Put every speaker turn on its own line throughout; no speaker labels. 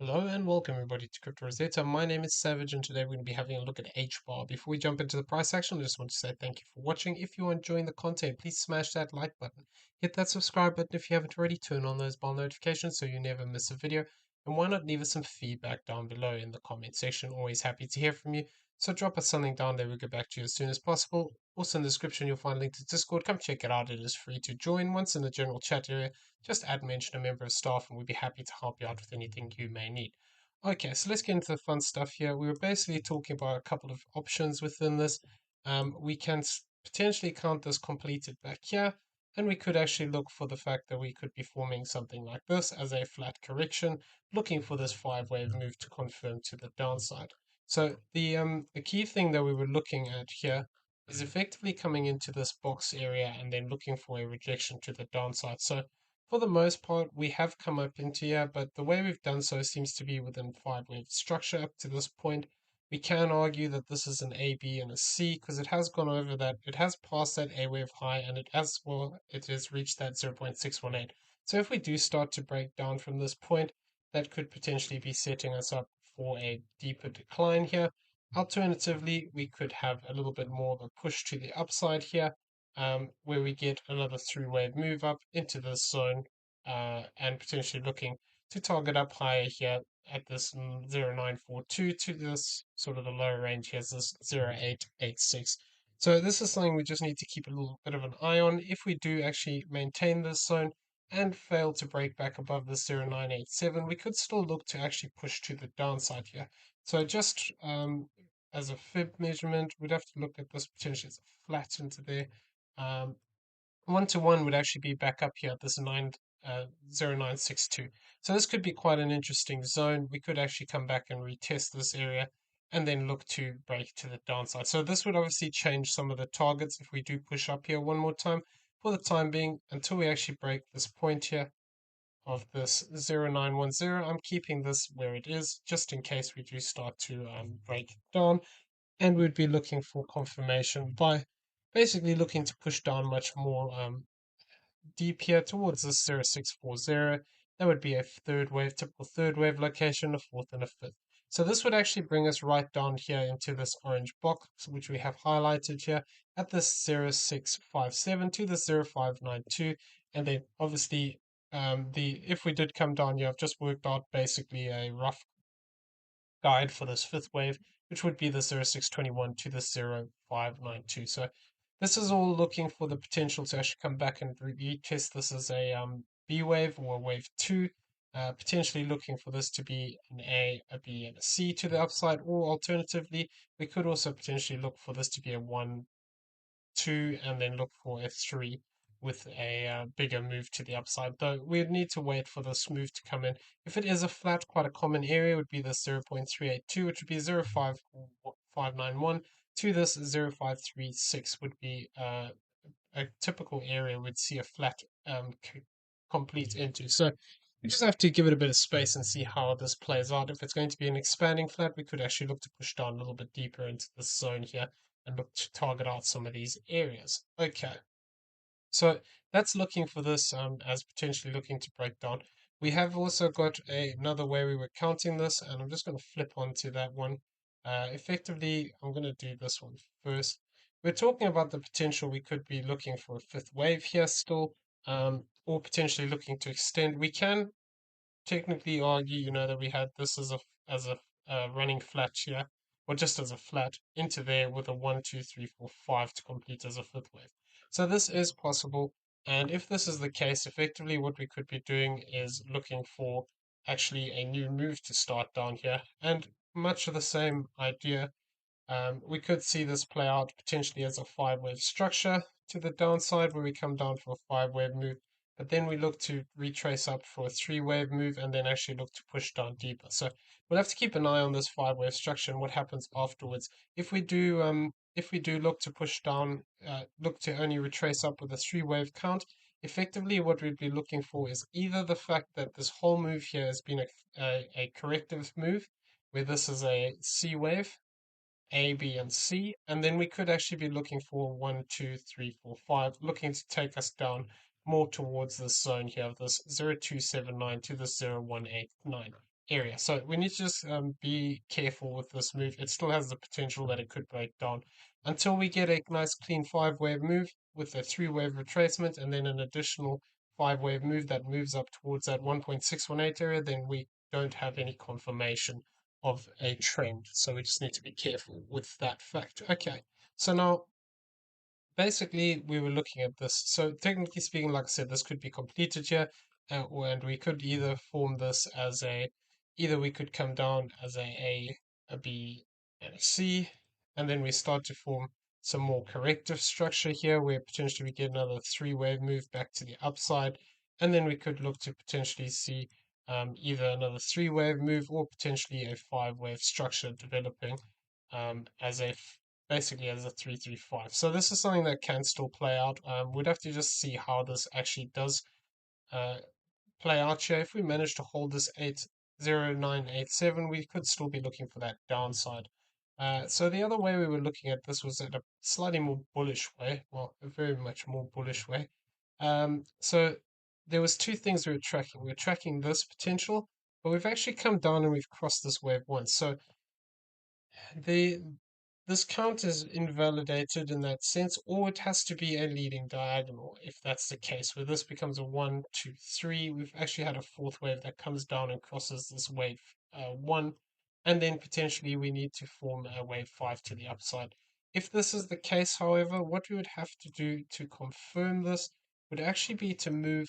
Hello and welcome everybody to Crypto Rosetta. My name is Savage and today we're going to be having a look at HBAR. Before we jump into the price action, I just want to say thank you for watching. If you are enjoying the content, please smash that like button. Hit that subscribe button if you haven't already. Turn on those bell notifications so you never miss a video. And why not leave us some feedback down below in the comment section. Always happy to hear from you. So drop us something down there. We'll get back to you as soon as possible. Also in the description, you'll find a link to Discord. Come check it out. It is free to join. Once in the general chat area, just add mention a member of staff and we'd be happy to help you out with anything you may need. Okay, so let's get into the fun stuff here. We were basically talking about a couple of options within this. We can potentially count this completed back here, and we could actually look for the fact that we could be forming something like this as a flat correction, looking for this 5-wave move to confirm to the downside. So the key thing that we were looking at here is effectively coming into this box area and then looking for a rejection to the downside. So for the most part, we have come up into here, but the way we've done so seems to be within 5-wave structure up to this point. We can argue that this is an A, B, and a C because it has gone over that. It has passed that A wave high, and it has reached that 0.618. So if we do start to break down from this point, that could potentially be setting us up for a deeper decline here. Alternatively, we could have a little bit more of a push to the upside here, where we get another 3-wave move up into this zone and potentially looking to target up higher here at this 0942 to this sort of the lower range here is this 0886. So this is something we just need to keep a little bit of an eye on. If we do actually maintain this zone and fail to break back above the 0987, we could still look to actually push to the downside here. So just as a fib measurement, we'd have to look at this potentially as a flat into there. 1 to 1 would actually be back up here at this 0962. So this could be quite an interesting zone. We could actually come back and retest this area and then look to break to the downside. So this would obviously change some of the targets if we do push up here one more time. For the time being, until we actually break this point here of this 0910, I'm keeping this where it is just in case we do start to break down, and we'd be looking for confirmation by basically looking to push down much more deep here towards the 0640. That would be a third wave, typical third wave location, a fourth and a fifth. So this would actually bring us right down here into this orange box, which we have highlighted here at this 0657 to the 0592. And then obviously if we did come down here, I've just worked out basically a rough guide for this fifth wave, which would be the 0621 to the 0592. So this is all looking for the potential to actually come back and retest this as a B wave or a wave 2, potentially looking for this to be an A, a B, and a C to the upside, or alternatively, we could also potentially look for this to be a 1, 2, and then look for a 3 with a bigger move to the upside, though we'd need to wait for this move to come in. If it is a flat, quite a common area would be the 0.382, which would be 0.5591 to this 0.536 would be a typical area we'd see a flat complete into. So we just have to give it a bit of space and see how this plays out. If it's going to be an expanding flat, we could actually look to push down a little bit deeper into this zone here and look to target out some of these areas. Okay. So that's looking for this as potentially looking to break down. We have also got another way we were counting this, and I'm just going to flip onto that one. Effectively, I'm going to do this one first. We're talking about the potential we could be looking for a fifth wave here still, or potentially looking to extend. We can technically argue, that we had this as a running flat here, or just as a flat into there with a 1, 2, 3, 4, 5 to complete as a fifth wave. So this is possible, and if this is the case, effectively what we could be doing is looking for actually a new move to start down here, and much of the same idea. We could see this play out potentially as a 5-wave structure to the downside where we come down for a 5-wave move, but then we look to retrace up for a 3-wave move and then actually look to push down deeper. So we'll have to keep an eye on this 5-wave structure and what happens afterwards. If we do look to push down, look to only retrace up with a 3-wave count, effectively what we'd be looking for is either the fact that this whole move here has been a corrective move, where this is a C wave, A, B, and C, and then we could actually be looking for 1, 2, 3, 4, 5, looking to take us down more towards this zone here of this 0279 to the 0189. area. So we need to just be careful with this move. It still has the potential that it could break down until we get a nice clean 5-wave move with a 3-wave retracement and then an additional 5-wave move that moves up towards that 1.618 area. Then we don't have any confirmation of a trend. So we just need to be careful with that fact. Okay, so now basically we were looking at this. So technically speaking, like I said, this could be completed here, and we could either form this as either we could come down as a B, and a C, and then we start to form some more corrective structure here, where potentially we get another 3-wave move back to the upside, and then we could look to potentially see either another 3-wave move or potentially a 5-wave structure developing as basically as a 335. So this is something that can still play out. We'd have to just see how this actually does uh, play out here. If we manage to hold this 80987, we could still be looking for that downside. So the other way we were looking at this was at a slightly more bullish way, well, a very much more bullish way. So there was two things we were tracking. We were tracking this potential, but we've actually come down and we've crossed this wave once. So the this count is invalidated in that sense, or it has to be a leading diagonal if that's the case, where this becomes a 1, 2, 3. We've actually had a fourth wave that comes down and crosses this wave 1, and then potentially we need to form a wave 5 to the upside. If this is the case, however, what we would have to do to confirm this would actually be to move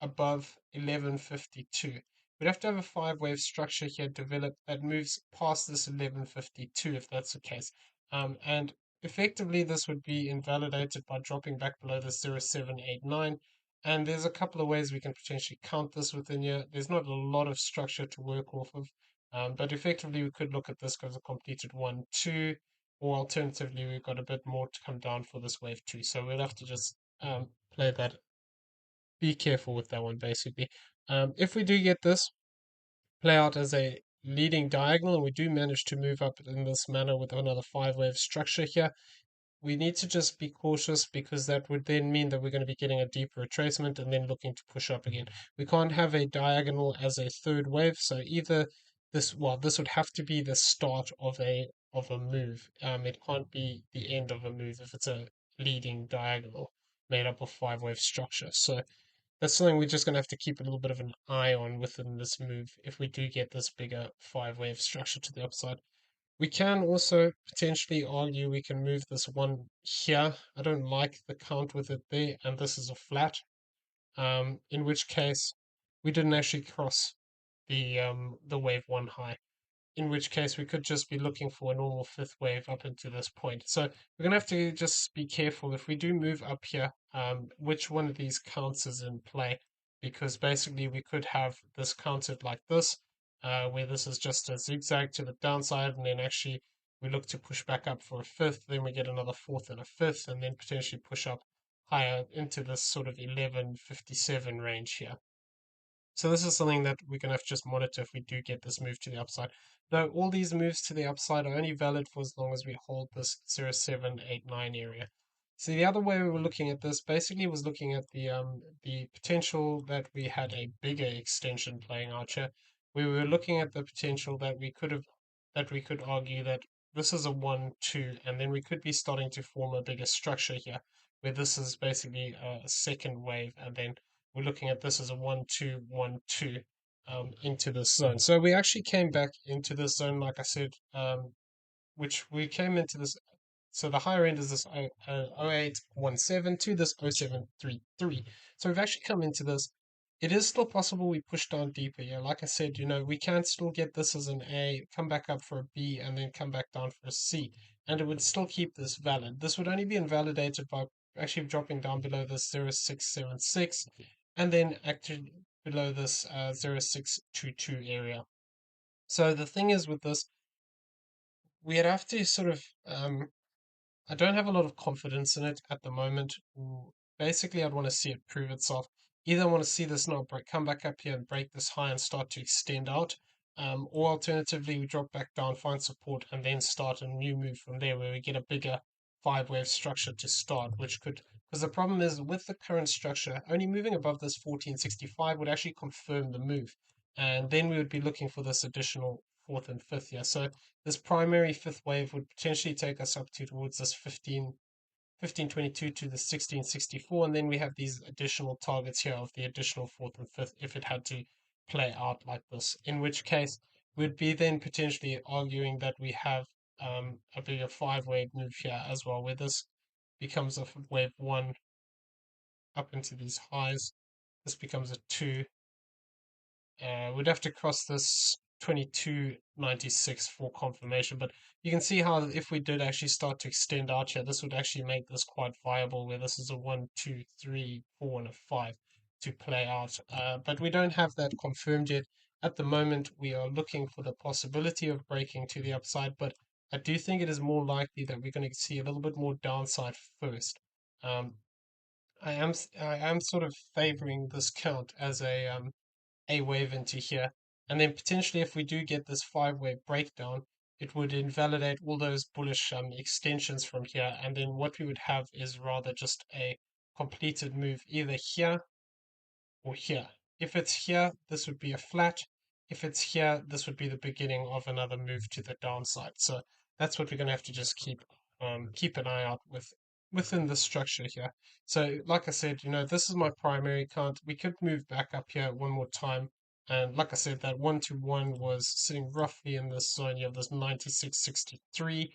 above 1152. We'd have to have a 5-wave structure here developed that moves past this 1152 if that's the case. And effectively, this would be invalidated by dropping back below the 0789. And there's a couple of ways we can potentially count this within here. There's not a lot of structure to work off of, but effectively, we could look at this as a completed 1, 2, or alternatively, we've got a bit more to come down for this wave 2. So we'll have to just play that, be careful with that one, basically. If we do get this play out as a leading diagonal and we do manage to move up in this manner with another 5-wave structure here, we need to just be cautious because that would then mean that we're going to be getting a deeper retracement and then looking to push up again. We can't have a diagonal as a third wave, so either this would have to be the start of a move. It can't be the end of a move if it's a leading diagonal made up of 5-wave structure. So that's something we're just going to have to keep a little bit of an eye on within this move if we do get this bigger 5-wave structure to the upside. We can also potentially argue we can move this one here. I don't like the count with it there, and this is a flat, in which case we didn't actually cross the wave 1 high, in which case we could just be looking for a normal fifth wave up into this point. So we're going to have to just be careful if we do move up here, which one of these counts is in play, because basically we could have this counted like this, where this is just a zigzag to the downside, and then actually we look to push back up for a fifth, then we get another fourth and a fifth, and then potentially push up higher into this sort of 1157 range here. So this is something that we're going to have to just monitor if we do get this move to the upside. Though all these moves to the upside are only valid for as long as we hold this 0789 area. So the other way we were looking at this basically was looking at the potential that we had a bigger extension playing out here. We were looking at the potential that we could argue that this is a 1, 2, and then we could be starting to form a bigger structure here, where this is basically a second wave, and then we're looking at this as a 1, 2, 1, 2 into this zone. So we actually came back into this zone, like I said, which we came into this. So the higher end is this 0817 to this 0733. So we've actually come into this. It is still possible we push down deeper. Yeah, like I said, we can still get this as an A, come back up for a B, and then come back down for a C. And it would still keep this valid. This would only be invalidated by actually dropping down below this 0676 and then actually below this 0622 area. So the thing is with this, we'd have to sort of I don't have a lot of confidence in it at the moment. Basically, I'd want to see it prove itself. Either I want to see this now come back up here and break this high and start to extend out, or alternatively, we drop back down, find support, and then start a new move from there where we get a bigger 5-wave structure to start, which could. Because the problem is with the current structure, only moving above this 1465 would actually confirm the move. and then we would be looking for this additional fourth and fifth here. So this primary fifth wave would potentially take us up to towards this 1522 to the 1664, and then we have these additional targets here of the additional fourth and fifth if it had to play out like this, in which case we'd be then potentially arguing that we have a bigger five-wave move here as well, where this becomes a wave one up into these highs. This becomes a two. We'd have to cross this 2296 for confirmation, but you can see how if we did actually start to extend out here, this would actually make this quite viable, where this is a 1, 2, 3, 4, and a 5 to play out. But we don't have that confirmed yet. At the moment, we are looking for the possibility of breaking to the upside, but I do think it is more likely that we're going to see a little bit more downside first. Um, I am sort of favoring this count as a wave into here. And then potentially, if we do get this five-wave breakdown, it would invalidate all those bullish extensions from here. And then what we would have is rather just a completed move either here or here. If it's here, this would be a flat. If it's here, this would be the beginning of another move to the downside. So that's what we're going to have to just keep an eye out within the structure here. So like I said, this is my primary count. We could move back up here one more time. And like I said, that 1 to 1 was sitting roughly in this zone. You have this 96.63.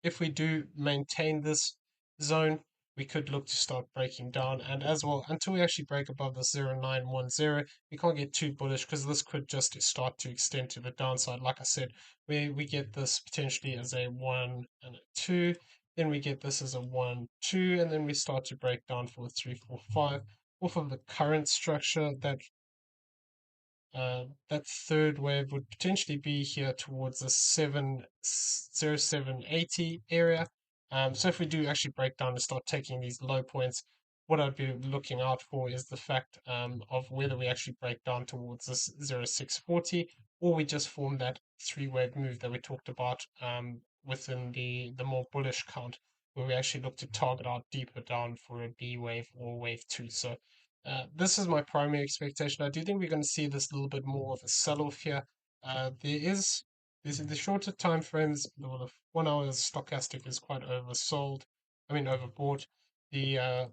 If we do maintain this zone, we could look to start breaking down. And as well, until we actually break above the 0910, we can't get too bullish because this could just start to extend to the downside. Like I said, we get this potentially as a 1 and a 2. Then we get this as a 1, 2, and then we start to break down for a 3, 4, 5. Off of the current structure, that third wave would potentially be here towards the 70780 area. So if we do actually break down and start taking these low points, what I'd be looking out for is the fact of whether we actually break down towards this 0640, or we just form that three-wave move that we talked about within the more bullish count, where we actually look to target out deeper down for a B wave or wave two. So this is my primary expectation. I do think we're going to see this a little bit more of a sell-off here. This is the shorter time frames. The 1 hour stochastic is quite oversold. I mean overbought. The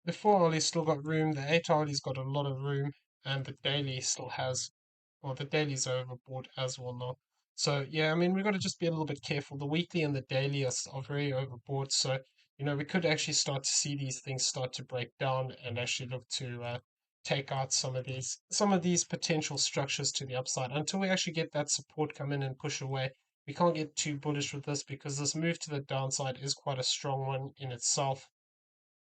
4 hourly still got room. The 8 hourly's got a lot of room, and the daily still has. Well, the daily's overbought as well now. So yeah, I mean we've got to just be a little bit careful. The weekly and the daily are very overbought. So we could actually start to see these things start to break down and actually look to take out some of these potential structures to the upside. Until we actually get that support come in and push away, we can't get too bullish with this because this move to the downside is quite a strong one in itself.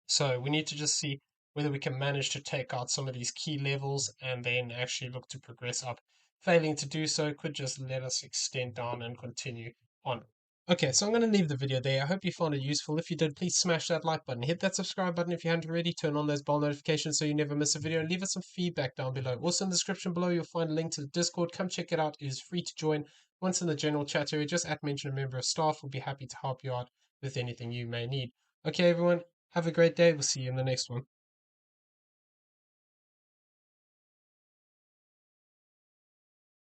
So we need to just see whether we can manage to take out some of these key levels and then actually look to progress up. Failing to do so could just let us extend down and continue on. Okay, so I'm going to leave the video there. I hope you found it useful. If you did, please smash that like button. Hit that subscribe button if you haven't already. Turn on those bell notifications so you never miss a video. And leave us some feedback down below. Also in the description below, you'll find a link to the Discord. Come check it out. It is free to join. Once in the general chat area, just mention a member of staff. We'll be happy to help you out with anything you may need. Okay, everyone. Have a great day. We'll see you in the next one.